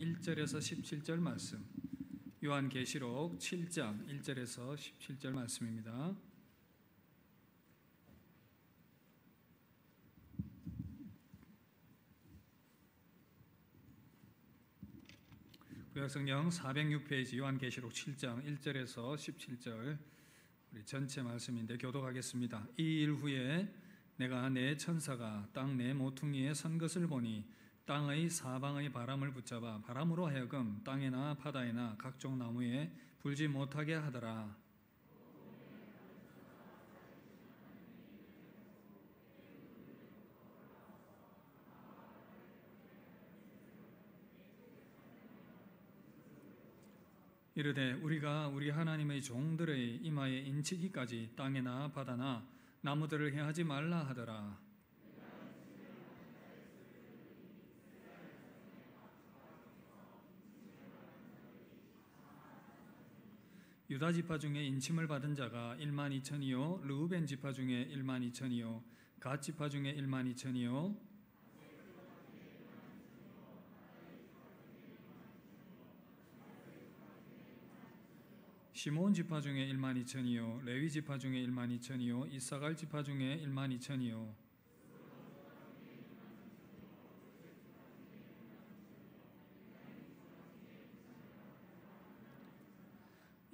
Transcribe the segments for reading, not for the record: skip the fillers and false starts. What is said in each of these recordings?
1절에서 17절 말씀, 요한계시록 7장 1절에서 17절 말씀입니다. 구약성경 406페이지 요한계시록 7장 1절에서 17절 우리 전체 말씀인데 교독하겠습니다. 이 일 후에 내가 내 천사가 땅 내 모퉁이에 선 것을 보니 땅의 사방의 바람을 붙잡아 바람으로 하여금 땅에나 바다에나 각종 나무에 불지 못하게 하더라. 이르되 우리가 우리 하나님의 종들의 이마에 인치기까지 땅에나 바다나 나무들을 해하지 말라 하더라. 유다 지파 중에 인침을 받은 자가 12,000이요 르우벤 지파 중에 12,000이요 갓 지파 중에 12,000이요 시몬 지파 중에 12,000이요 레위 지파 중에 12,000이요 이사갈 지파 중에 12,000이요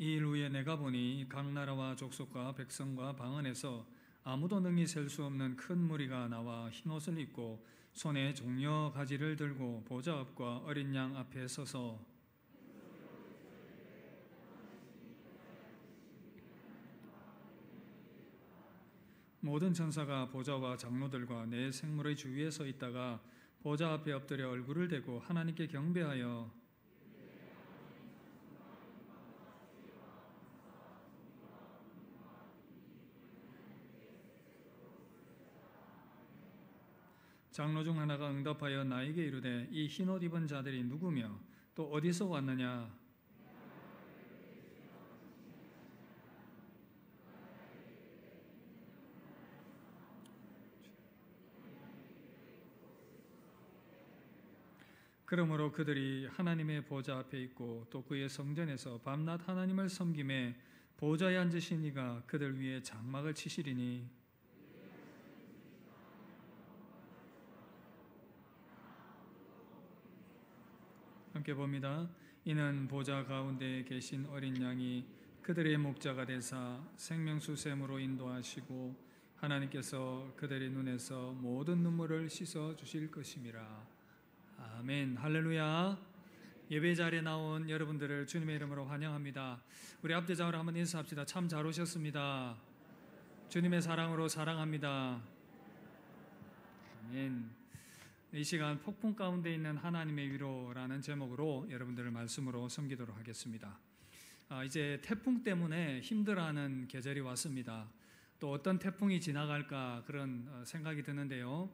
이 일 후에 내가 보니 각 나라와 족속과 백성과 방언에서 아무도 능히 셀 수 없는 큰 무리가 나와 흰옷을 입고 손에 종려 가지를 들고 보좌 앞과 어린 양 앞에 서서 모든 천사가 보좌와 장로들과 내 생물의 주위에 서 있다가 보좌 앞에 엎드려 얼굴을 대고 하나님께 경배하여 장로 중 하나가 응답하여 나에게 이르되 이 흰옷 입은 자들이 누구며 또 어디서 왔느냐? 그러므로 그들이 하나님의 보좌 앞에 있고 또 그의 성전에서 밤낮 하나님을 섬김에 보좌에 앉으신 이가 그들 위에 장막을 치시리니 함께 봅니다. 이는 보좌 가운데 계신 어린 양이 그들의 목자가 되사 생명수샘으로 인도하시고 하나님께서 그들의 눈에서 모든 눈물을 씻어 주실 것임이라. 아멘. 할렐루야. 예배 자리에 나온 여러분들을 주님의 이름으로 환영합니다. 우리 앞대장으로 한번 인사합시다. 참 잘 오셨습니다. 주님의 사랑으로 사랑합니다. 아멘. 이 시간 폭풍 가운데 있는 하나님의 위로라는 제목으로 여러분들을 말씀으로 섬기도록 하겠습니다. 이제 태풍 때문에 힘들어하는 계절이 왔습니다. 또 어떤 태풍이 지나갈까 그런 생각이 드는데요.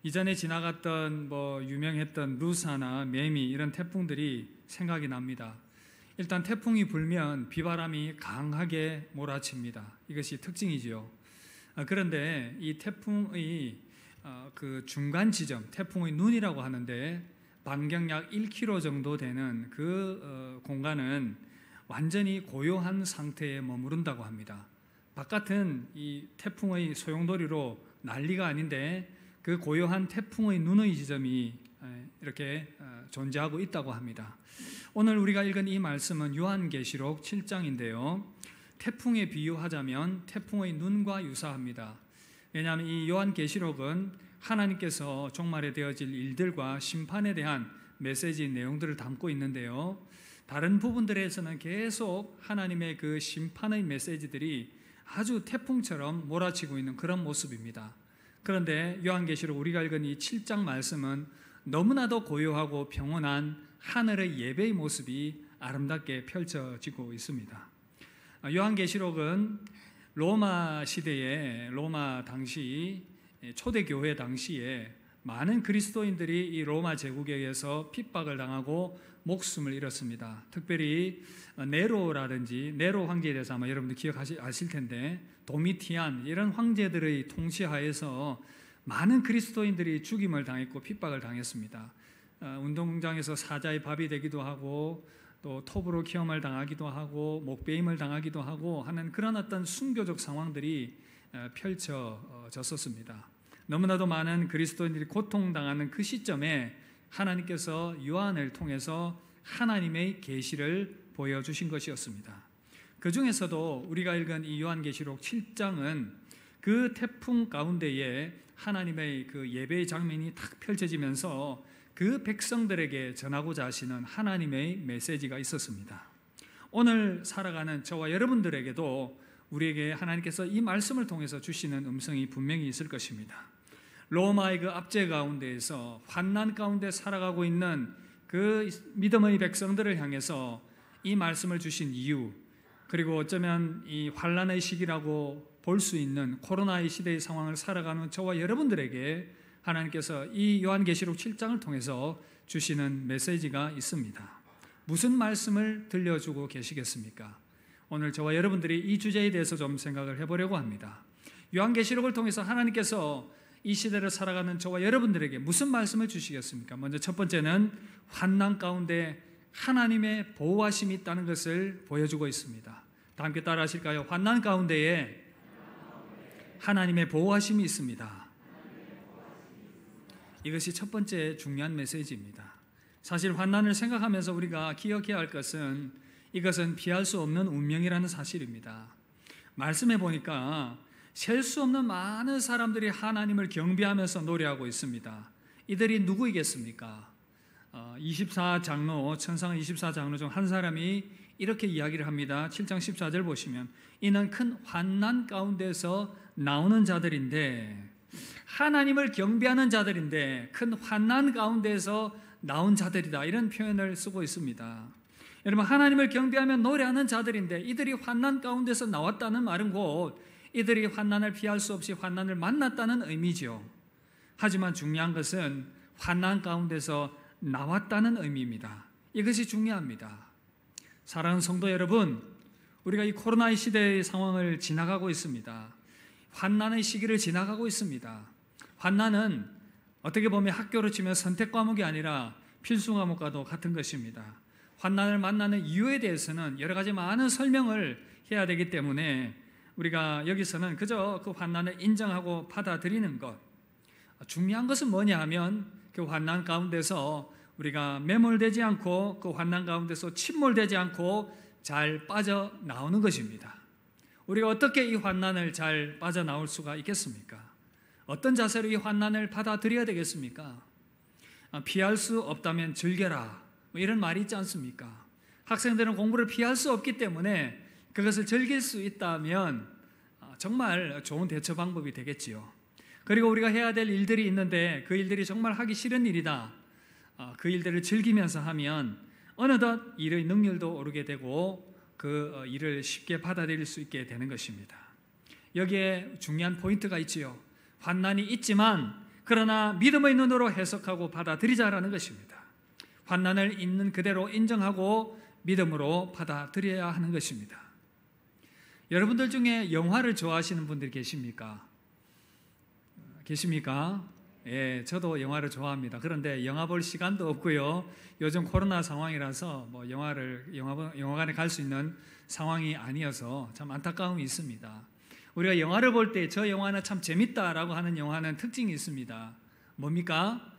이전에 지나갔던 유명했던 루사나 매미 이런 태풍들이 생각이 납니다. 일단 태풍이 불면 비바람이 강하게 몰아칩니다. 이것이 특징이지요. 그런데 이 태풍의 그 중간 지점, 태풍의 눈이라고 하는데 반경 약 1km 정도 되는 그 공간은 완전히 고요한 상태에 머무른다고 합니다. 바깥은 이 태풍의 소용돌이로 난리가 아닌데 그 고요한 태풍의 눈의 지점이 이렇게 존재하고 있다고 합니다. 오늘 우리가 읽은 이 말씀은 요한계시록 7장인데요. 태풍에 비유하자면 태풍의 눈과 유사합니다. 왜냐하면 이 요한계시록은 하나님께서 종말에 되어질 일들과 심판에 대한 메시지 내용들을 담고 있는데요. 다른 부분들에서는 계속 하나님의 그 심판의 메시지들이 아주 태풍처럼 몰아치고 있는 그런 모습입니다. 그런데 요한계시록 우리가 읽은 이 7장 말씀은 너무나도 고요하고 평온한 하늘의 예배의 모습이 아름답게 펼쳐지고 있습니다. 요한계시록은 로마 시대에 로마 당시 초대교회 당시에 많은 그리스도인들이 이 로마 제국에 의해서 핍박을 당하고 목숨을 잃었습니다. 특별히 네로라든지 네로 황제에 대해서 아마 여러분들 기억하실 텐데 도미티안 이런 황제들의 통치하에서 많은 그리스도인들이 죽임을 당했고 핍박을 당했습니다. 운동장에서 사자의 밥이 되기도 하고 또 톱으로 키움을 당하기도 하고 목베임을 당하기도 하고 하는 그런 어떤 순교적 상황들이 펼쳐졌었습니다. 너무나도 많은 그리스도인들이 고통당하는 그 시점에 하나님께서 요한을 통해서 하나님의 계시를 보여주신 것이었습니다. 그 중에서도 우리가 읽은 이 요한계시록 7장은 그 태풍 가운데에 하나님의 그 예배의 장면이 탁 펼쳐지면서 그 백성들에게 전하고자 하시는 하나님의 메시지가 있었습니다. 오늘 살아가는 저와 여러분들에게도 우리에게 하나님께서 이 말씀을 통해서 주시는 음성이 분명히 있을 것입니다. 로마의 그 압제 가운데에서 환난 가운데 살아가고 있는 그 믿음의 백성들을 향해서 이 말씀을 주신 이유, 그리고 어쩌면 이 환난의 시기라고 볼 수 있는 코로나의 시대의 상황을 살아가는 저와 여러분들에게 하나님께서 이 요한계시록 7장을 통해서 주시는 메시지가 있습니다. 무슨 말씀을 들려주고 계시겠습니까? 오늘 저와 여러분들이 이 주제에 대해서 좀 생각을 해보려고 합니다. 요한계시록을 통해서 하나님께서 이 시대를 살아가는 저와 여러분들에게 무슨 말씀을 주시겠습니까? 먼저 첫 번째는 환난 가운데 하나님의 보호하심이 있다는 것을 보여주고 있습니다. 다 함께 따라 하실까요? 환난 가운데에 하나님의 보호하심이 있습니다. 이것이 첫 번째 중요한 메시지입니다. 사실 환난을 생각하면서 우리가 기억해야 할 것은 이것은 피할 수 없는 운명이라는 사실입니다. 말씀해 보니까 셀 수 없는 많은 사람들이 하나님을 경배하면서 노래하고 있습니다. 이들이 누구이겠습니까? 24장로, 천상 24장로 중 한 사람이 이렇게 이야기를 합니다. 7장 14절 보시면 이는 큰 환난 가운데서 나오는 자들인데, 하나님을 경배하는 자들인데 큰 환난 가운데서 나온 자들이다, 이런 표현을 쓰고 있습니다. 여러분, 하나님을 경배하며 노래하는 자들인데 이들이 환난 가운데서 나왔다는 말은 곧 이들이 환난을 피할 수 없이 환난을 만났다는 의미죠. 하지만 중요한 것은 환난 가운데서 나왔다는 의미입니다. 이것이 중요합니다. 사랑하는 성도 여러분, 우리가 이 코로나의 시대의 상황을 지나가고 있습니다. 환난의 시기를 지나가고 있습니다. 환난은 어떻게 보면 학교로 치면 선택 과목이 아니라 필수 과목과도 같은 것입니다. 환난을 만나는 이유에 대해서는 여러 가지 많은 설명을 해야 되기 때문에 우리가 여기서는 그저 그 환난을 인정하고 받아들이는 것, 중요한 것은 뭐냐 하면 그 환난 가운데서 우리가 매몰되지 않고 그 환난 가운데서 침몰되지 않고 잘 빠져나오는 것입니다. 우리가 어떻게 이 환난을 잘 빠져나올 수가 있겠습니까? 어떤 자세로 이 환난을 받아들여야 되겠습니까? 피할 수 없다면 즐겨라, 이런 말이 있지 않습니까? 학생들은 공부를 피할 수 없기 때문에 그것을 즐길 수 있다면 정말 좋은 대처 방법이 되겠지요. 그리고 우리가 해야 될 일들이 있는데 그 일들이 정말 하기 싫은 일이다, 그 일들을 즐기면서 하면 어느덧 일의 능률도 오르게 되고 그 일을 쉽게 받아들일 수 있게 되는 것입니다. 여기에 중요한 포인트가 있지요. 환난이 있지만 그러나 믿음의 눈으로 해석하고 받아들이자라는 것입니다. 환난을 있는 그대로 인정하고 믿음으로 받아들여야 하는 것입니다. 여러분들 중에 영화를 좋아하시는 분들이 계십니까? 계십니까? 예, 저도 영화를 좋아합니다. 그런데 영화 볼 시간도 없고요. 요즘 코로나 상황이라서 영화관에 갈 수 있는 상황이 아니어서 참 안타까움이 있습니다. 우리가 영화를 볼 때 저 영화는 참 재밌다라고 하는 영화는 특징이 있습니다. 뭡니까?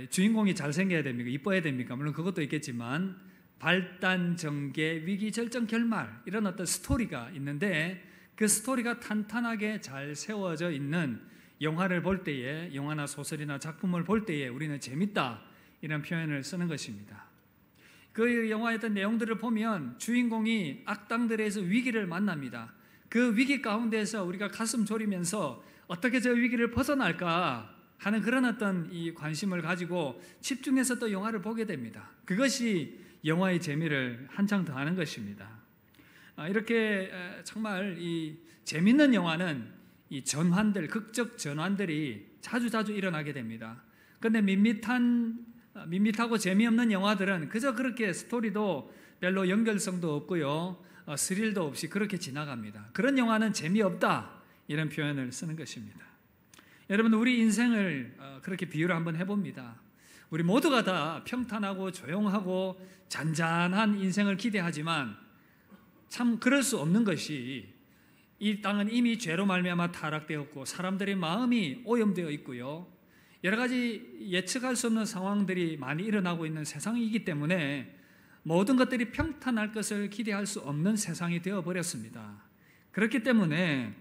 주인공이 잘생겨야 됩니까? 이뻐야 됩니까? 물론 그것도 있겠지만 발단, 전개, 위기, 절정, 결말, 이런 어떤 스토리가 있는데 그 스토리가 탄탄하게 잘 세워져 있는 영화를 볼 때에, 영화나 소설이나 작품을 볼 때에 우리는 재밌다, 이런 표현을 쓰는 것입니다. 그 영화의 어떤 내용들을 보면 주인공이 악당들에서 위기를 만납니다. 그 위기 가운데서 우리가 가슴 졸이면서 어떻게 저 위기를 벗어날까 하는 그런 어떤 이 관심을 가지고 집중해서 또 영화를 보게 됩니다. 그것이 영화의 재미를 한창 더하는 것입니다. 이렇게 정말 이 재밌는 영화는 이 전환들, 극적 전환들이 자주 일어나게 됩니다. 그런데 밋밋하고 재미없는 영화들은 그저 그렇게 스토리도 별로 연결성도 없고요, 스릴도 없이 그렇게 지나갑니다. 그런 영화는 재미없다, 이런 표현을 쓰는 것입니다. 여러분, 우리 인생을 그렇게 비유를 한번 해봅니다. 우리 모두가 다 평탄하고 조용하고 잔잔한 인생을 기대하지만 참 그럴 수 없는 것이 이 땅은 이미 죄로 말미암아 타락되었고 사람들의 마음이 오염되어 있고요. 여러 가지 예측할 수 없는 상황들이 많이 일어나고 있는 세상이기 때문에 모든 것들이 평탄할 것을 기대할 수 없는 세상이 되어버렸습니다. 그렇기 때문에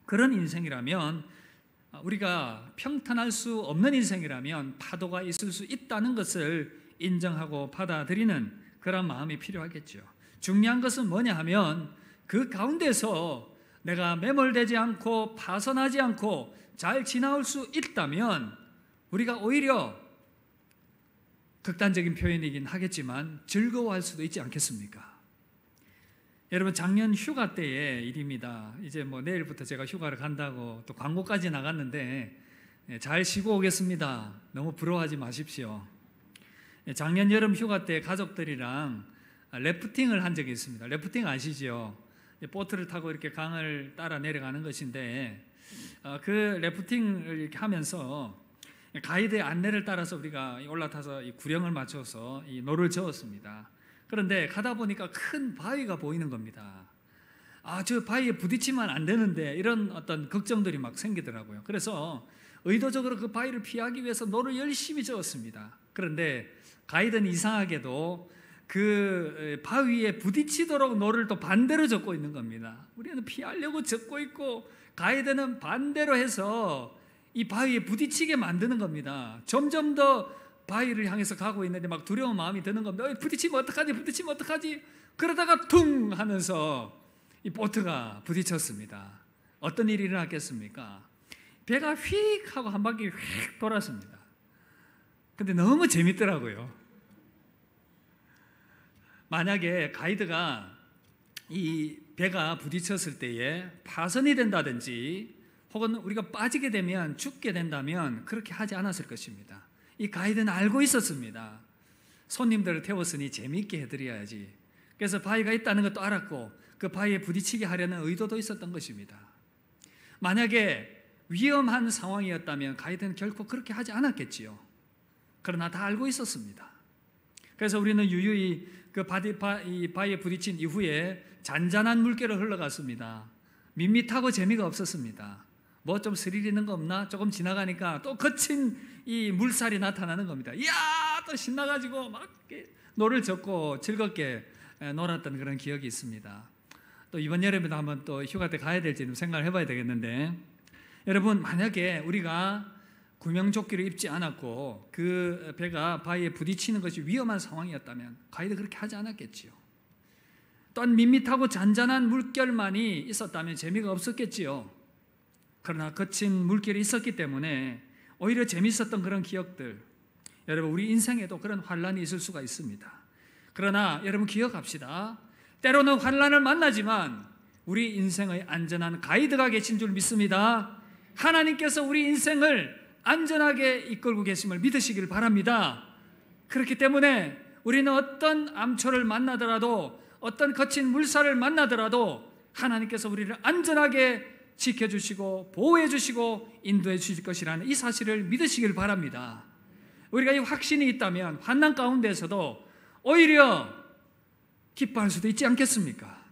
그런 인생이라면, 우리가 평탄할 수 없는 인생이라면 파도가 있을 수 있다는 것을 인정하고 받아들이는 그런 마음이 필요하겠죠. 중요한 것은 뭐냐 하면 그 가운데서 내가 매몰되지 않고 파선하지 않고 잘 지나올 수 있다면 우리가 오히려 극단적인 표현이긴 하겠지만 즐거워할 수도 있지 않겠습니까? 여러분, 작년 휴가 때의 일입니다. 이제 내일부터 제가 휴가를 간다고 또 광고까지 나갔는데 잘 쉬고 오겠습니다. 너무 부러워하지 마십시오. 작년 여름 휴가 때 가족들이랑 래프팅을 한 적이 있습니다. 래프팅 아시죠? 보트를 타고 이렇게 강을 따라 내려가는 것인데, 그 래프팅을 이렇게 하면서 가이드의 안내를 따라서 우리가 올라타서 이 구령을 맞춰서 이 노를 저었습니다. 그런데 가다 보니까 큰 바위가 보이는 겁니다. 저 바위에 부딪히면 안 되는데, 이런 어떤 걱정들이 막 생기더라고요. 그래서 의도적으로 그 바위를 피하기 위해서 노를 열심히 저었습니다. 그런데 가이드는 이상하게도 그 바위에 부딪히도록 노를 또 반대로 젓고 있는 겁니다. 우리는 피하려고 젓고 있고 가이드는 반대로 해서 이 바위에 부딪히게 만드는 겁니다. 점점 더 바위를 향해서 가고 있는데 막 두려운 마음이 드는 겁니다. 부딪히면 어떡하지? 부딪히면 어떡하지? 그러다가 퉁 하면서 이 보트가 부딪혔습니다. 어떤 일이 일어났겠습니까? 배가 휙 하고 한 바퀴 휙 돌았습니다. 근데 너무 재밌더라고요. 만약에 가이드가 이 배가 부딪혔을 때에 파손이 된다든지 혹은 우리가 빠지게 되면 죽게 된다면 그렇게 하지 않았을 것입니다. 이 가이드는 알고 있었습니다. 손님들을 태웠으니 재미있게 해드려야지. 그래서 바위가 있다는 것도 알았고 그 바위에 부딪히게 하려는 의도도 있었던 것입니다. 만약에 위험한 상황이었다면 가이드는 결코 그렇게 하지 않았겠지요. 그러나 다 알고 있었습니다. 그래서 우리는 유유히 그 바위에 부딪힌 이후에 잔잔한 물결을 흘러갔습니다. 밋밋하고 재미가 없었습니다. 좀 스릴 있는 거 없나? 조금 지나가니까 또 거친 이 물살이 나타나는 겁니다. 이야, 또 신나가지고 막 노를 젓고 즐겁게 놀았던 그런 기억이 있습니다. 또 이번 여름에도 한번 또 휴가 때 가야 될지 생각을 해봐야 되겠는데, 여러분, 만약에 우리가 구명조끼를 입지 않았고 그 배가 바위에 부딪히는 것이 위험한 상황이었다면 가이드 그렇게 하지 않았겠지요. 또한 밋밋하고 잔잔한 물결만이 있었다면 재미가 없었겠지요. 그러나 거친 물결이 있었기 때문에 오히려 재밌었던 그런 기억들, 여러분, 우리 인생에도 그런 환란이 있을 수가 있습니다. 그러나 여러분 기억합시다. 때로는 환란을 만나지만 우리 인생의 안전한 가이드가 계신 줄 믿습니다. 하나님께서 우리 인생을 안전하게 이끌고 계심을 믿으시길 바랍니다. 그렇기 때문에 우리는 어떤 암초를 만나더라도 어떤 거친 물살을 만나더라도 하나님께서 우리를 안전하게 지켜주시고 보호해주시고 인도해 주실 것이라는 이 사실을 믿으시길 바랍니다. 우리가 이 확신이 있다면 환난 가운데서도 오히려 기뻐할 수도 있지 않겠습니까?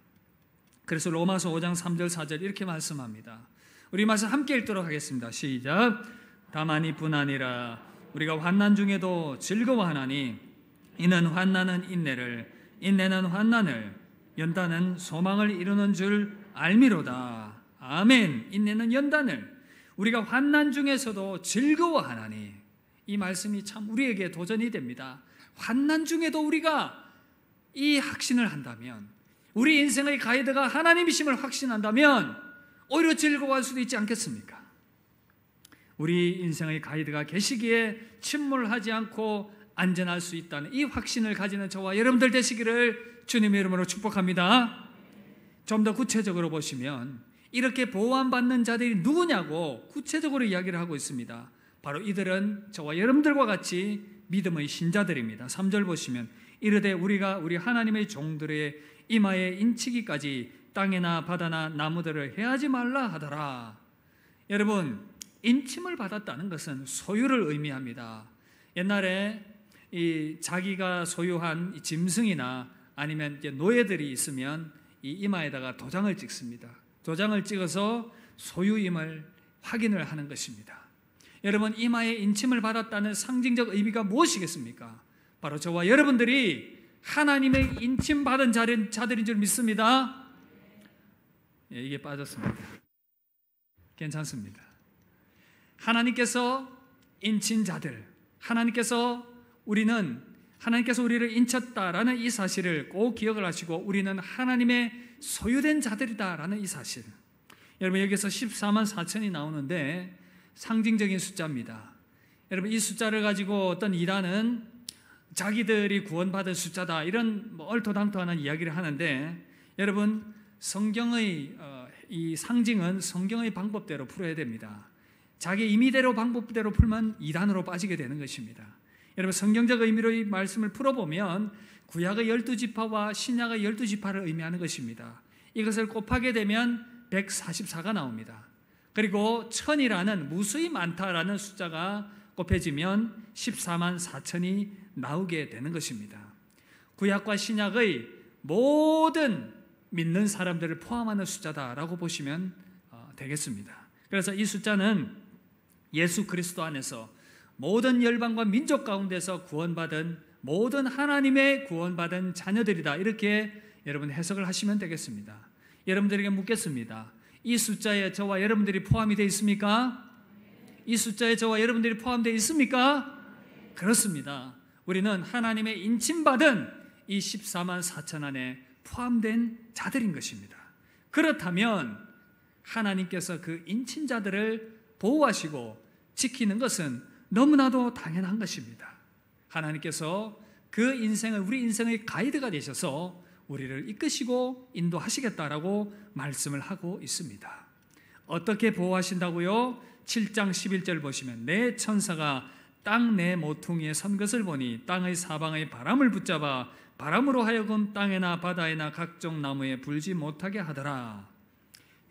그래서 로마서 5장 3절 4절 이렇게 말씀합니다. 우리 말씀 함께 읽도록 하겠습니다. 시작. 다만 이뿐 아니라 우리가 환난 중에도 즐거워하나니 이는 환난은 인내를, 인내는 환난을, 연단은 소망을 이루는 줄 알미로다. 아멘. 인내는 연단을, 우리가 환난 중에서도 즐거워하나니, 이 말씀이 참 우리에게 도전이 됩니다. 환난 중에도 우리가 이 확신을 한다면, 우리 인생의 가이드가 하나님이심을 확신한다면 오히려 즐거워할 수도 있지 않겠습니까? 우리 인생의 가이드가 계시기에 침몰하지 않고 안전할 수 있다는 이 확신을 가지는 저와 여러분들 되시기를 주님의 이름으로 축복합니다. 좀 더 구체적으로 보시면 이렇게 보호받는 자들이 누구냐고 구체적으로 이야기를 하고 있습니다. 바로 이들은 저와 여러분들과 같이 믿음의 신자들입니다. 3절 보시면 이르되 우리가 우리 하나님의 종들의 이마에 인치기까지 땅이나 바다나 나무들을 해하지 말라 하더라. 여러분, 인침을 받았다는 것은 소유를 의미합니다. 옛날에 이 자기가 소유한 이 짐승이나 아니면 이제 노예들이 있으면 이 이마에다가 도장을 찍습니다. 도장을 찍어서 소유임을 확인을 하는 것입니다. 여러분, 이마에 인침을 받았다는 상징적 의미가 무엇이겠습니까? 바로 저와 여러분들이 하나님의 인침받은 자들인 줄 믿습니다. 예, 이게 빠졌습니다. 괜찮습니다. 하나님께서 인친 자들, 하나님께서 우리를 인쳤다라는 이 사실을 꼭 기억을 하시고, 우리는 하나님의 소유된 자들이다라는 이 사실. 여러분, 여기서 14만 4천이 나오는데 상징적인 숫자입니다. 여러분, 이 숫자를 가지고 어떤 이단은 자기들이 구원받은 숫자다, 이런 얼토당토하는 이야기를 하는데, 여러분, 성경의 이 상징은 성경의 방법대로 풀어야 됩니다. 자기 임의대로 방법대로 풀면 이단으로 빠지게 되는 것입니다. 여러분, 성경적 의미로 이 말씀을 풀어보면 구약의 12지파와 신약의 12지파를 의미하는 것입니다. 이것을 곱하게 되면 144가 나옵니다. 그리고 천이라는, 무수히 많다라는 숫자가 곱해지면 14만 4천이 나오게 되는 것입니다. 구약과 신약의 모든 믿는 사람들을 포함하는 숫자다라고 보시면 되겠습니다. 그래서 이 숫자는 예수 그리스도 안에서 모든 열방과 민족 가운데서 구원받은 모든 하나님의 구원받은 자녀들이다, 이렇게 여러분 해석을 하시면 되겠습니다. 여러분들에게 묻겠습니다. 이 숫자에 저와 여러분들이 포함이 되어 있습니까? 이 숫자에 저와 여러분들이 포함되어 있습니까? 그렇습니다. 우리는 하나님의 인침받은 이 14만 4천 안에 포함된 자들인 것입니다. 그렇다면 하나님께서 그 인친자들을 보호하시고 지키는 것은 너무나도 당연한 것입니다. 하나님께서 그 우리 인생의 가이드가 되셔서 우리를 이끄시고 인도하시겠다라고 말씀을 하고 있습니다. 어떻게 보호하신다고요? 7장 11절 보시면, 내 천사가 땅 내 모퉁이에 선 것을 보니 땅의 사방의 바람을 붙잡아 바람으로 하여금 땅에나 바다에나 각종 나무에 불지 못하게 하더라.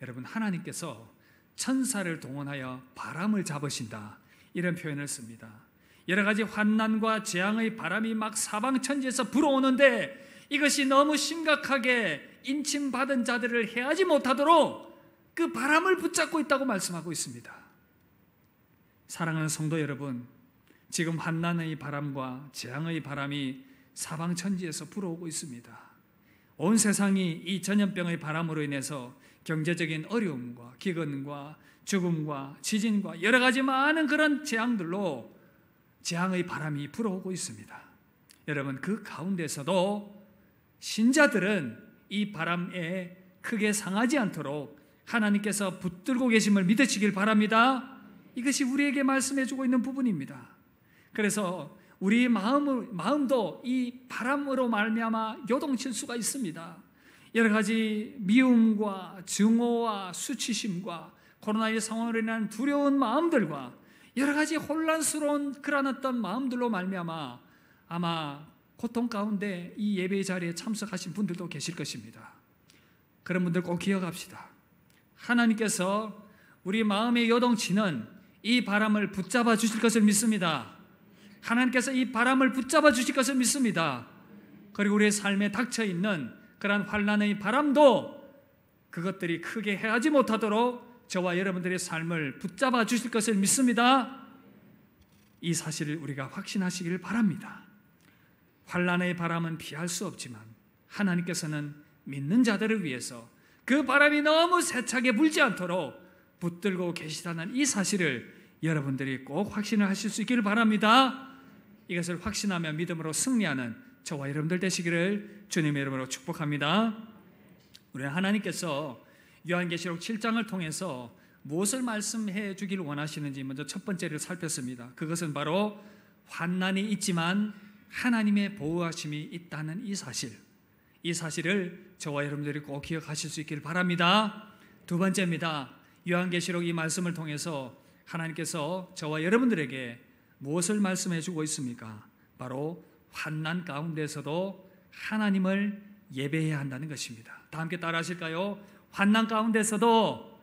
여러분, 하나님께서 천사를 동원하여 바람을 잡으신다, 이런 표현을 씁니다. 여러 가지 환난과 재앙의 바람이 막 사방천지에서 불어오는데 이것이 너무 심각하게 인침받은 자들을 해하지 못하도록 그 바람을 붙잡고 있다고 말씀하고 있습니다. 사랑하는 성도 여러분, 지금 환난의 바람과 재앙의 바람이 사방천지에서 불어오고 있습니다. 온 세상이 이 전염병의 바람으로 인해서 경제적인 어려움과 기근과 죽음과 지진과 여러 가지 많은 그런 재앙들로 재앙의 바람이 불어오고 있습니다. 여러분, 그 가운데서도 신자들은 이 바람에 크게 상하지 않도록 하나님께서 붙들고 계심을 믿으시길 바랍니다. 이것이 우리에게 말씀해주고 있는 부분입니다. 그래서 우리 마음도 이 바람으로 말미암아 요동칠 수가 있습니다. 여러 가지 미움과 증오와 수치심과 코로나19 상황으로 인한 두려운 마음들과 여러 가지 혼란스러운 그런 어떤 마음들로 말미암아 아마 고통 가운데 이 예배 자리에 참석하신 분들도 계실 것입니다. 그런 분들 꼭 기억합시다. 하나님께서 우리 마음의 요동치는 이 바람을 붙잡아 주실 것을 믿습니다. 하나님께서 이 바람을 붙잡아 주실 것을 믿습니다. 그리고 우리의 삶에 닥쳐있는 그러한 환난의 바람도 그것들이 크게 해하지 못하도록 저와 여러분들의 삶을 붙잡아 주실 것을 믿습니다. 이 사실을 우리가 확신하시길 바랍니다. 환난의 바람은 피할 수 없지만 하나님께서는 믿는 자들을 위해서 그 바람이 너무 세차게 불지 않도록 붙들고 계시다는 이 사실을 여러분들이 꼭 확신을 하실 수 있기를 바랍니다. 이것을 확신하며 믿음으로 승리하는 저와 여러분들 되시기를 주님의 이름으로 축복합니다. 우리는 하나님께서 요한계시록 7장을 통해서 무엇을 말씀해 주기를 원하시는지 먼저 첫 번째를 살폈습니다. 그것은 바로 환난이 있지만 하나님의 보호하심이 있다는 이 사실, 이 사실을 저와 여러분들이 꼭 기억하실 수 있기를 바랍니다. 두 번째입니다. 요한계시록 이 말씀을 통해서 하나님께서 저와 여러분들에게 무엇을 말씀해 주고 있습니까? 바로 환난 가운데서도 하나님을 예배해야 한다는 것입니다. 다 함께 따라 하실까요? 환난 가운데서도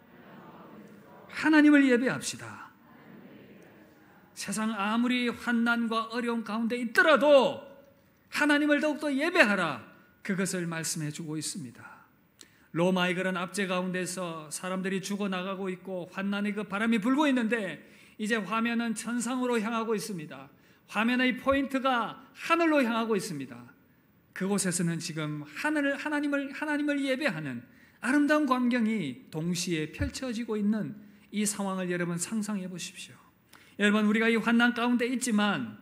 하나님을 예배합시다. 세상 아무리 환난과 어려움 가운데 있더라도 하나님을 더욱더 예배하라, 그것을 말씀해 주고 있습니다. 로마의 그런 압제 가운데서 사람들이 죽어나가고 있고 환난의 그 바람이 불고 있는데 이제 화면은 천상으로 향하고 있습니다. 화면의 포인트가 하늘로 향하고 있습니다. 그곳에서는 지금 하나님을 예배하는 아름다운 광경이 동시에 펼쳐지고 있는 이 상황을 여러분 상상해 보십시오. 여러분, 우리가 이 환난 가운데 있지만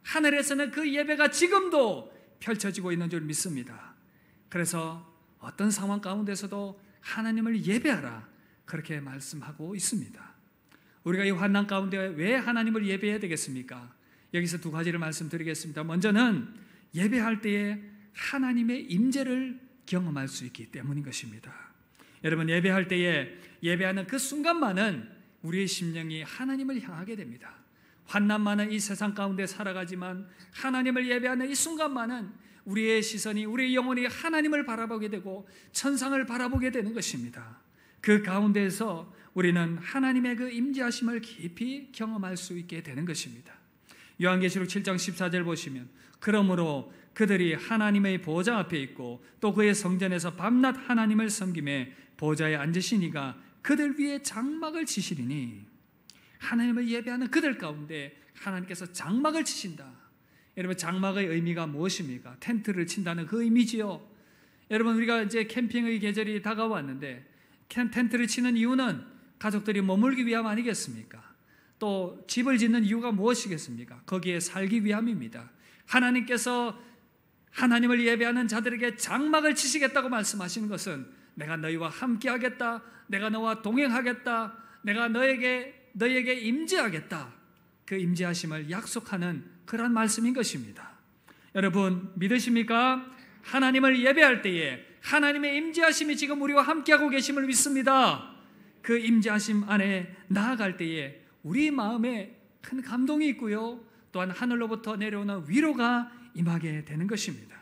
하늘에서는 그 예배가 지금도 펼쳐지고 있는 줄 믿습니다. 그래서 어떤 상황 가운데서도 하나님을 예배하라, 그렇게 말씀하고 있습니다. 우리가 이 환난 가운데 왜 하나님을 예배해야 되겠습니까? 여기서 두 가지를 말씀드리겠습니다. 먼저는 예배할 때에 하나님의 임재를 경험할 수 있기 때문인 것입니다. 여러분, 예배할 때에 예배하는 그 순간만은 우리의 심령이 하나님을 향하게 됩니다. 환난 많은 이 세상 가운데 살아가지만 하나님을 예배하는 이 순간만은 우리의 시선이, 우리의 영혼이 하나님을 바라보게 되고 천상을 바라보게 되는 것입니다. 그 가운데에서 우리는 하나님의 그 임재하심을 깊이 경험할 수 있게 되는 것입니다. 요한계시록 7장 14절 보시면, 그러므로 그들이 하나님의 보좌 앞에 있고 또 그의 성전에서 밤낮 하나님을 섬김에 보좌에 앉으신 이가 그들 위에 장막을 치시리니, 하나님을 예배하는 그들 가운데 하나님께서 장막을 치신다. 여러분, 장막의 의미가 무엇입니까? 텐트를 친다는 그 의미지요. 여러분, 우리가 이제 캠핑의 계절이 다가왔는데 텐트를 치는 이유는 가족들이 머물기 위함 아니겠습니까? 또 집을 짓는 이유가 무엇이겠습니까? 거기에 살기 위함입니다. 하나님께서 하나님을 예배하는 자들에게 장막을 치시겠다고 말씀하시는 것은, 내가 너희와 함께 하겠다, 내가 너와 동행하겠다, 내가 너에게 임재하겠다, 그 임재하심을 약속하는 그런 말씀인 것입니다. 여러분, 믿으십니까? 하나님을 예배할 때에 하나님의 임재하심이 지금 우리와 함께하고 계심을 믿습니다. 그 임재하심 안에 나아갈 때에 우리 마음에 큰 감동이 있고요, 또한 하늘로부터 내려오는 위로가 임하게 되는 것입니다.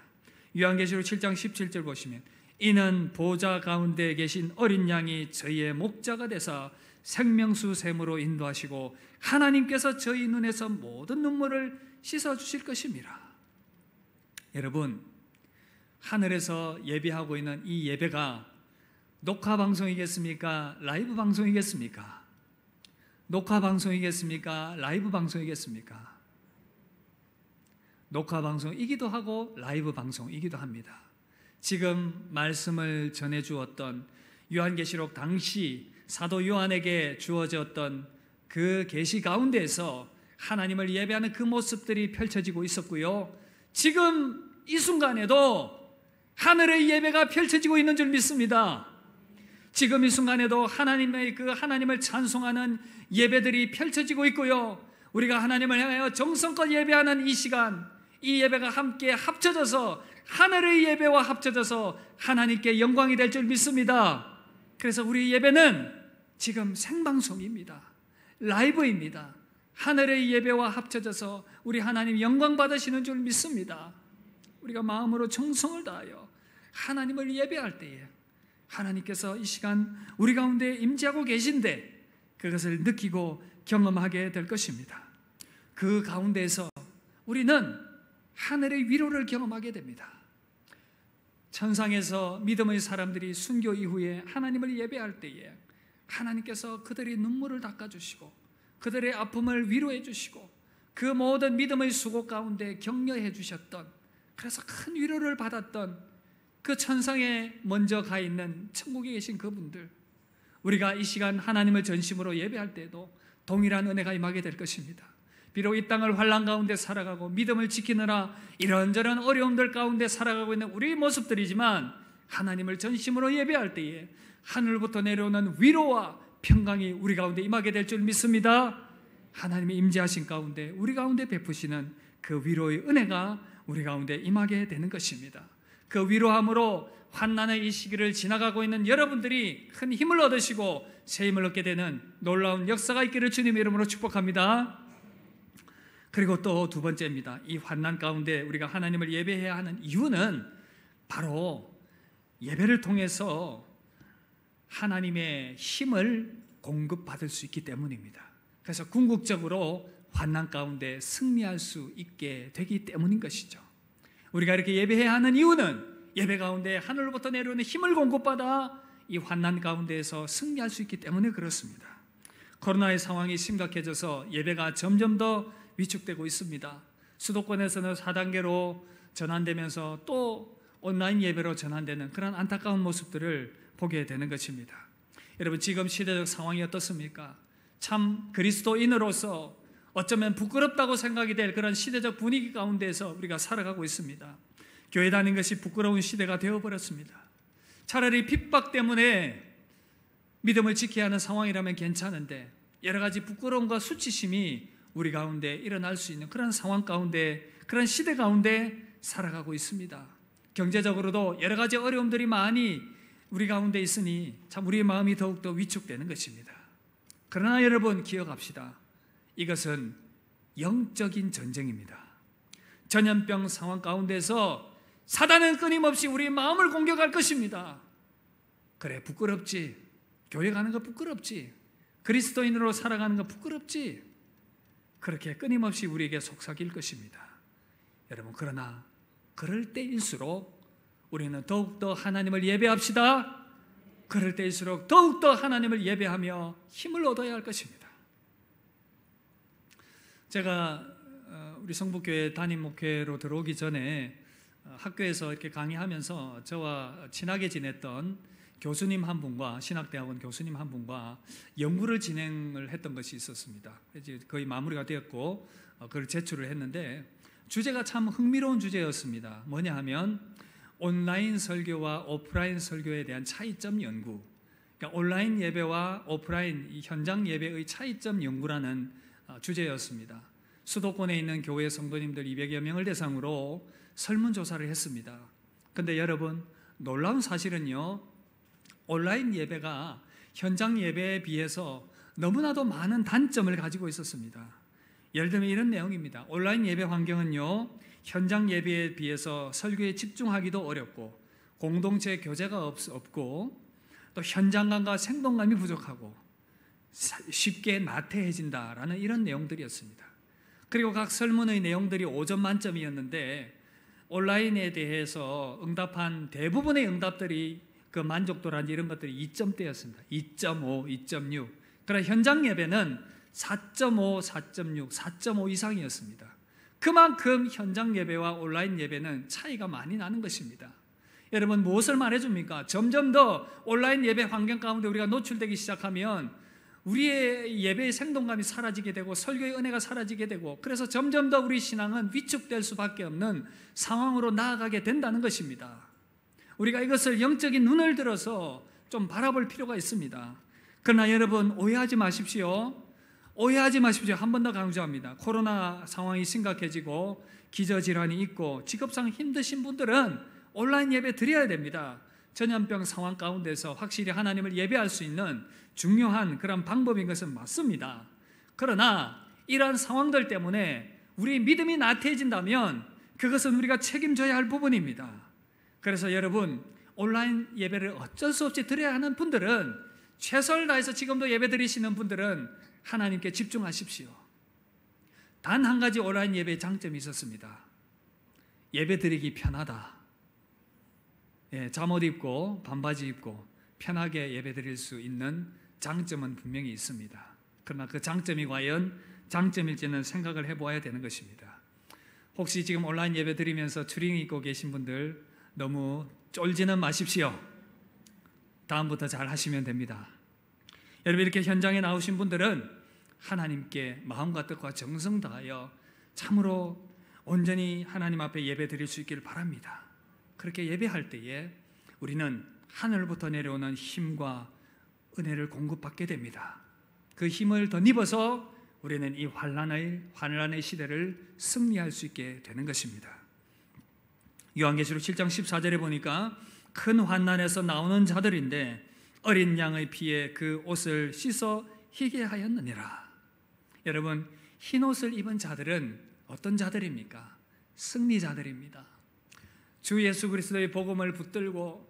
요한계시록 7장 17절 보시면, 이는 보좌 가운데 계신 어린 양이 저희의 목자가 되사 생명수 샘으로 인도하시고 하나님께서 저희 눈에서 모든 눈물을 씻어주실 것입니다. 여러분, 하늘에서 예배하고 있는 이 예배가 녹화 방송이겠습니까? 라이브 방송이겠습니까? 녹화 방송이겠습니까? 라이브 방송이겠습니까? 녹화 방송이기도 하고 라이브 방송이기도 합니다. 지금 말씀을 전해주었던 요한계시록 당시 사도 요한에게 주어졌던 그 계시 가운데에서 하나님을 예배하는 그 모습들이 펼쳐지고 있었고요, 지금 이 순간에도 하늘의 예배가 펼쳐지고 있는 줄 믿습니다. 지금 이 순간에도 하나님을 찬송하는 예배들이 펼쳐지고 있고요, 우리가 하나님을 향하여 정성껏 예배하는 이 시간, 이 예배가 함께 합쳐져서 하늘의 예배와 합쳐져서 하나님께 영광이 될 줄 믿습니다. 그래서 우리 예배는 지금 생방송입니다. 라이브입니다. 하늘의 예배와 합쳐져서 우리 하나님 영광 받으시는 줄 믿습니다. 우리가 마음으로 정성을 다하여 하나님을 예배할 때에 하나님께서 이 시간 우리 가운데 임재하고 계신데 그것을 느끼고 경험하게 될 것입니다. 그 가운데에서 우리는 하늘의 위로를 경험하게 됩니다. 천상에서 믿음의 사람들이 순교 이후에 하나님을 예배할 때에 하나님께서 그들의 눈물을 닦아주시고 그들의 아픔을 위로해 주시고 그 모든 믿음의 수고 가운데 격려해 주셨던, 그래서 큰 위로를 받았던 그 천상에 먼저 가 있는 천국에 계신 그분들, 우리가 이 시간 하나님을 전심으로 예배할 때에도 동일한 은혜가 임하게 될 것입니다. 비록 이 땅을 환난 가운데 살아가고 믿음을 지키느라 이런저런 어려움들 가운데 살아가고 있는 우리의 모습들이지만, 하나님을 전심으로 예배할 때에 하늘부터 내려오는 위로와 평강이 우리 가운데 임하게 될 줄 믿습니다. 하나님의 임재하신 가운데 우리 가운데 베푸시는 그 위로의 은혜가 우리 가운데 임하게 되는 것입니다. 그 위로함으로 환난의 이 시기를 지나가고 있는 여러분들이 큰 힘을 얻으시고 새 힘을 얻게 되는 놀라운 역사가 있기를 주님의 이름으로 축복합니다. 그리고 또 두 번째입니다. 이 환난 가운데 우리가 하나님을 예배해야 하는 이유는 바로 예배를 통해서 하나님의 힘을 공급받을 수 있기 때문입니다. 그래서 궁극적으로 환난 가운데 승리할 수 있게 되기 때문인 것이죠. 우리가 이렇게 예배해야 하는 이유는 예배 가운데 하늘로부터 내려오는 힘을 공급받아 이 환난 가운데에서 승리할 수 있기 때문에 그렇습니다. 코로나의 상황이 심각해져서 예배가 점점 더 위축되고 있습니다. 수도권에서는 4단계로 전환되면서 또 온라인 예배로 전환되는 그런 안타까운 모습들을 보게 되는 것입니다. 여러분, 지금 시대적 상황이 어떻습니까? 참 그리스도인으로서 어쩌면 부끄럽다고 생각이 될 그런 시대적 분위기 가운데서 우리가 살아가고 있습니다. 교회 다니는 것이 부끄러운 시대가 되어버렸습니다. 차라리 핍박 때문에 믿음을 지켜야 하는 상황이라면 괜찮은데 여러 가지 부끄러움과 수치심이 우리 가운데 일어날 수 있는 그런 상황 가운데, 그런 시대 가운데 살아가고 있습니다. 경제적으로도 여러 가지 어려움들이 많이 우리 가운데 있으니 참 우리의 마음이 더욱더 위축되는 것입니다. 그러나 여러분, 기억합시다. 이것은 영적인 전쟁입니다. 전염병 상황 가운데서 사단은 끊임없이 우리의 마음을 공격할 것입니다. 그래, 부끄럽지. 교회 가는 거 부끄럽지. 그리스도인으로 살아가는 거 부끄럽지. 그렇게 끊임없이 우리에게 속삭일 것입니다. 여러분, 그러나 그럴 때일수록 우리는 더욱더 하나님을 예배합시다. 그럴 때일수록 더욱더 하나님을 예배하며 힘을 얻어야 할 것입니다. 제가 우리 성북교회 담임 목회로 들어오기 전에 학교에서 이렇게 강의하면서 저와 친하게 지냈던 교수님 한 분과, 신학대학원 교수님 한 분과 연구를 진행을 했던 것이 있었습니다. 이제 거의 마무리가 되었고 그걸 제출을 했는데 주제가 참 흥미로운 주제였습니다. 뭐냐 하면 온라인 설교와 오프라인 설교에 대한 차이점 연구, 그러니까 온라인 예배와 오프라인 현장 예배의 차이점 연구라는 주제였습니다. 수도권에 있는 교회 성도님들 200여 명을 대상으로 설문조사를 했습니다. 그런데 여러분, 놀라운 사실은요, 온라인 예배가 현장 예배에 비해서 너무나도 많은 단점을 가지고 있었습니다. 예를 들면 이런 내용입니다. 온라인 예배 환경은요, 현장 예배에 비해서 설교에 집중하기도 어렵고 공동체 교제가 없고 또 현장감과 생동감이 부족하고 쉽게 나태해진다라는 이런 내용들이었습니다. 그리고 각 설문의 내용들이 5점 만점이었는데 온라인에 대해서 응답한 대부분의 응답들이 그 만족도라든지 이런 것들이 2점대였습니다. 2.5, 2.6. 그러나 현장 예배는 4.5, 4.6, 4.5 이상이었습니다. 그만큼 현장 예배와 온라인 예배는 차이가 많이 나는 것입니다. 여러분, 무엇을 말해줍니까? 점점 더 온라인 예배 환경 가운데 우리가 노출되기 시작하면 우리의 예배의 생동감이 사라지게 되고 설교의 은혜가 사라지게 되고, 그래서 점점 더 우리 신앙은 위축될 수밖에 없는 상황으로 나아가게 된다는 것입니다. 우리가 이것을 영적인 눈을 들어서 좀 바라볼 필요가 있습니다. 그러나 여러분, 오해하지 마십시오. 오해하지 마십시오. 한 번 더 강조합니다. 코로나 상황이 심각해지고 기저질환이 있고 직업상 힘드신 분들은 온라인 예배 드려야 됩니다. 전염병 상황 가운데서 확실히 하나님을 예배할 수 있는 중요한 그런 방법인 것은 맞습니다. 그러나 이러한 상황들 때문에 우리 믿음이 나태해진다면 그것은 우리가 책임져야 할 부분입니다. 그래서 여러분, 온라인 예배를 어쩔 수 없이 드려야 하는 분들은, 최선을 다해서 지금도 예배 드리시는 분들은 하나님께 집중하십시오. 단 한 가지 온라인 예배의 장점이 있었습니다. 예배 드리기 편하다. 잠옷 입고 반바지 입고 편하게 예배 드릴 수 있는 장점은 분명히 있습니다. 그러나 그 장점이 과연 장점일지는 생각을 해보아야 되는 것입니다. 혹시 지금 온라인 예배 드리면서 추링 입고 계신 분들 너무 쫄지는 마십시오. 다음부터 잘 하시면 됩니다. 여러분, 이렇게 현장에 나오신 분들은 하나님께 마음과 뜻과 정성 다하여 참으로 온전히 하나님 앞에 예배 드릴 수 있기를 바랍니다. 그렇게 예배할 때에 우리는 하늘부터 내려오는 힘과 은혜를 공급받게 됩니다. 그 힘을 덧입어서 우리는 이 환난의 시대를 승리할 수 있게 되는 것입니다. 요한계시록 7장 14절에 보니까 큰 환난에서 나오는 자들인데 어린 양의 피에 그 옷을 씻어 희게 하였느니라. 여러분, 흰 옷을 입은 자들은 어떤 자들입니까? 승리자들입니다. 주 예수 그리스도의 복음을 붙들고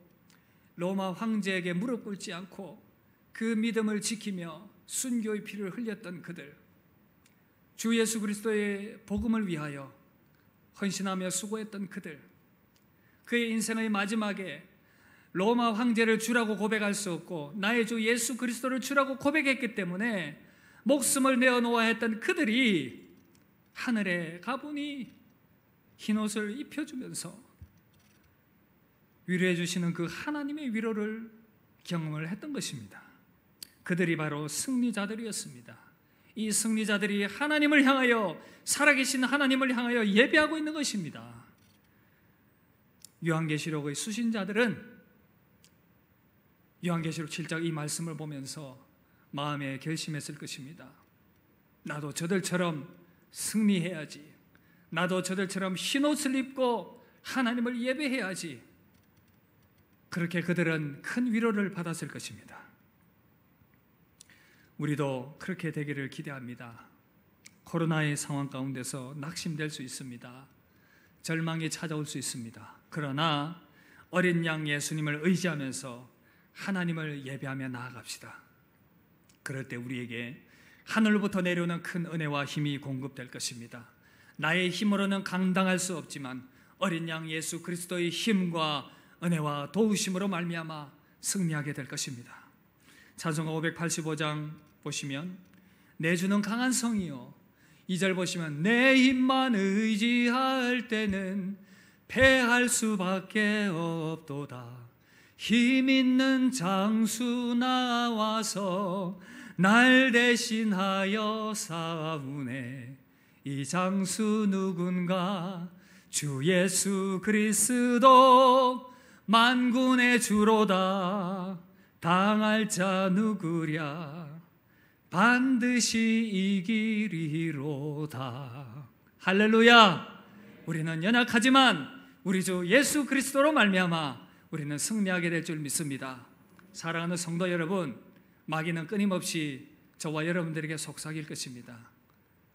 로마 황제에게 무릎 꿇지 않고 그 믿음을 지키며 순교의 피를 흘렸던 그들, 주 예수 그리스도의 복음을 위하여 헌신하며 수고했던 그들, 그의 인생의 마지막에 로마 황제를 주라고 고백할 수 없고 나의 주 예수 그리스도를 주라고 고백했기 때문에 목숨을 내어놓아야 했던 그들이 하늘에 가보니 흰옷을 입혀주면서 위로해 주시는 그 하나님의 위로를 경험을 했던 것입니다. 그들이 바로 승리자들이었습니다. 이 승리자들이 하나님을 향하여, 살아계신 하나님을 향하여 예배하고 있는 것입니다. 요한계시록의 수신자들은 요한계시록 7장 이 말씀을 보면서 마음에 결심했을 것입니다. 나도 저들처럼 승리해야지. 나도 저들처럼 흰옷을 입고 하나님을 예배해야지. 그렇게 그들은 큰 위로를 받았을 것입니다. 우리도 그렇게 되기를 기대합니다. 코로나의 상황 가운데서 낙심될 수 있습니다. 절망이 찾아올 수 있습니다. 그러나 어린 양 예수님을 의지하면서 하나님을 예배하며 나아갑시다. 그럴 때 우리에게 하늘로부터 내려오는 큰 은혜와 힘이 공급될 것입니다. 나의 힘으로는 감당할 수 없지만 어린 양 예수 그리스도의 힘과 은혜와 도우심으로 말미암아 승리하게 될 것입니다. 찬송가 585장 보시면 내 주는 강한 성이요, 2절 보시면 내 힘만 의지할 때는 패할 수밖에 없도다. 힘 있는 장수 나와서 날 대신하여 싸우네. 이 장수 누군가? 주 예수 그리스도 만군의 주로다. 당할 자 누구랴? 반드시 이기리로다. 할렐루야. 우리는 연약하지만 우리 주 예수 그리스도로 말미암아 우리는 승리하게 될 줄 믿습니다. 사랑하는 성도 여러분, 마귀는 끊임없이 저와 여러분들에게 속삭일 것입니다.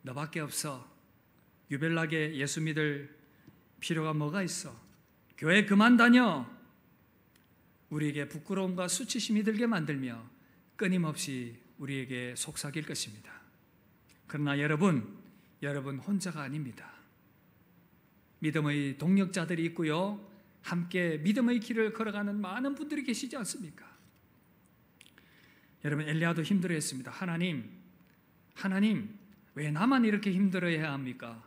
너밖에 없어. 유별나게 예수 믿을 필요가 뭐가 있어? 교회 그만 다녀. 우리에게 부끄러움과 수치심이 들게 만들며 끊임없이 우리에게 속삭일 것입니다. 그러나 여러분 혼자가 아닙니다. 믿음의 동력자들이 있고요, 함께 믿음의 길을 걸어가는 많은 분들이 계시지 않습니까? 여러분, 엘리야도 힘들어했습니다. 하나님 왜 나만 이렇게 힘들어해야 합니까?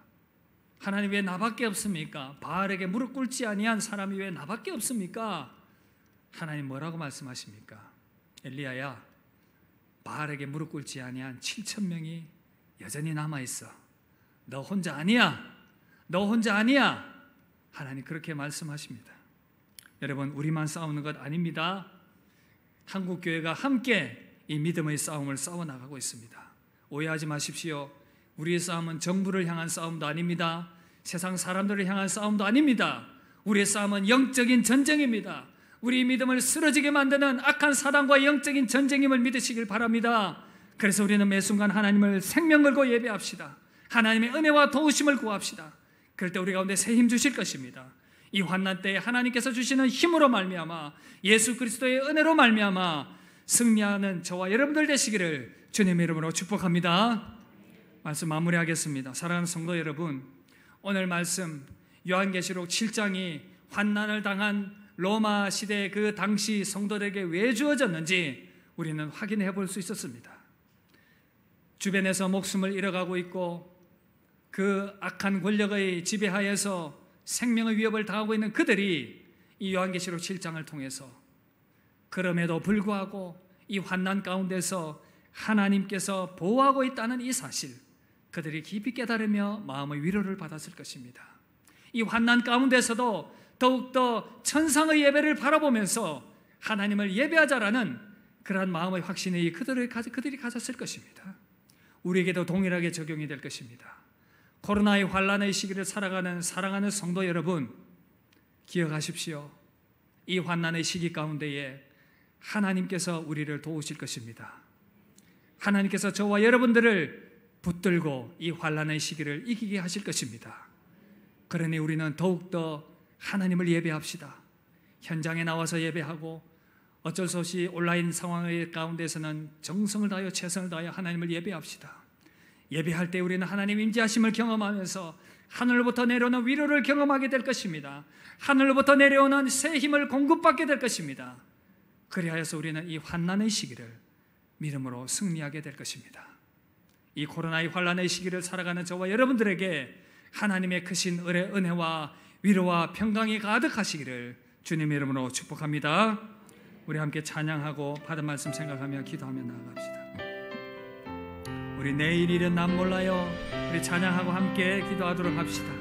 하나님 왜 나밖에 없습니까? 바알에게 무릎 꿇지 아니한 사람이 왜 나밖에 없습니까? 하나님 뭐라고 말씀하십니까? 엘리야야, 바알에게 무릎 꿇지 아니한 7,000명이 여전히 남아있어. 너 혼자 아니야. 하나님 그렇게 말씀하십니다. 여러분, 우리만 싸우는 것 아닙니다. 한국교회가 함께 이 믿음의 싸움을 싸워나가고 있습니다. 오해하지 마십시오. 우리의 싸움은 정부를 향한 싸움도 아닙니다. 세상 사람들을 향한 싸움도 아닙니다. 우리의 싸움은 영적인 전쟁입니다. 우리 믿음을 쓰러지게 만드는 악한 사단과 영적인 전쟁임을 믿으시길 바랍니다. 그래서 우리는 매 순간 하나님을 생명 걸고 예배합시다. 하나님의 은혜와 도우심을 구합시다. 그럴 때 우리 가운데 새 힘 주실 것입니다. 이 환난 때에 하나님께서 주시는 힘으로 말미암아, 예수 그리스도의 은혜로 말미암아 승리하는 저와 여러분들 되시기를 주님의 이름으로 축복합니다. 말씀 마무리하겠습니다. 사랑하는 성도 여러분, 오늘 말씀 요한계시록 7장이 환난을 당한 로마 시대 그 당시 성도들에게 왜 주어졌는지 우리는 확인해 볼 수 있었습니다. 주변에서 목숨을 잃어가고 있고 그 악한 권력의 지배하에서 생명의 위협을 당하고 있는 그들이 이 요한계시록 7장을 통해서, 그럼에도 불구하고 이 환난 가운데서 하나님께서 보호하고 있다는 이 사실, 그들이 깊이 깨달으며 마음의 위로를 받았을 것입니다. 이 환난 가운데서도 더욱더 천상의 예배를 바라보면서 하나님을 예배하자라는 그러한 마음의 확신이 그들이 가졌을 것입니다. 우리에게도 동일하게 적용이 될 것입니다. 코로나의 환난의 시기를 살아가는 사랑하는 성도 여러분, 기억하십시오. 이 환난의 시기 가운데에 하나님께서 우리를 도우실 것입니다. 하나님께서 저와 여러분들을 붙들고 이 환난의 시기를 이기게 하실 것입니다. 그러니 우리는 더욱더 하나님을 예배합시다. 현장에 나와서 예배하고 어쩔 수 없이 온라인 상황의 가운데서는 정성을 다하여 최선을 다하여 하나님을 예배합시다. 예배할 때 우리는 하나님 임재하심을 경험하면서 하늘로부터 내려오는 위로를 경험하게 될 것입니다. 하늘로부터 내려오는 새 힘을 공급받게 될 것입니다. 그리하여서 우리는 이 환난의 시기를 믿음으로 승리하게 될 것입니다. 이 코로나의 환난의 시기를 살아가는 저와 여러분들에게 하나님의 크신 은혜와 위로와 평강이 가득하시기를 주님의 이름으로 축복합니다. 우리 함께 찬양하고 받은 말씀 생각하며 기도하며 나아갑시다. 우리 내일 일은 남 몰라요. 우리 찬양하고 함께 기도하도록 합시다.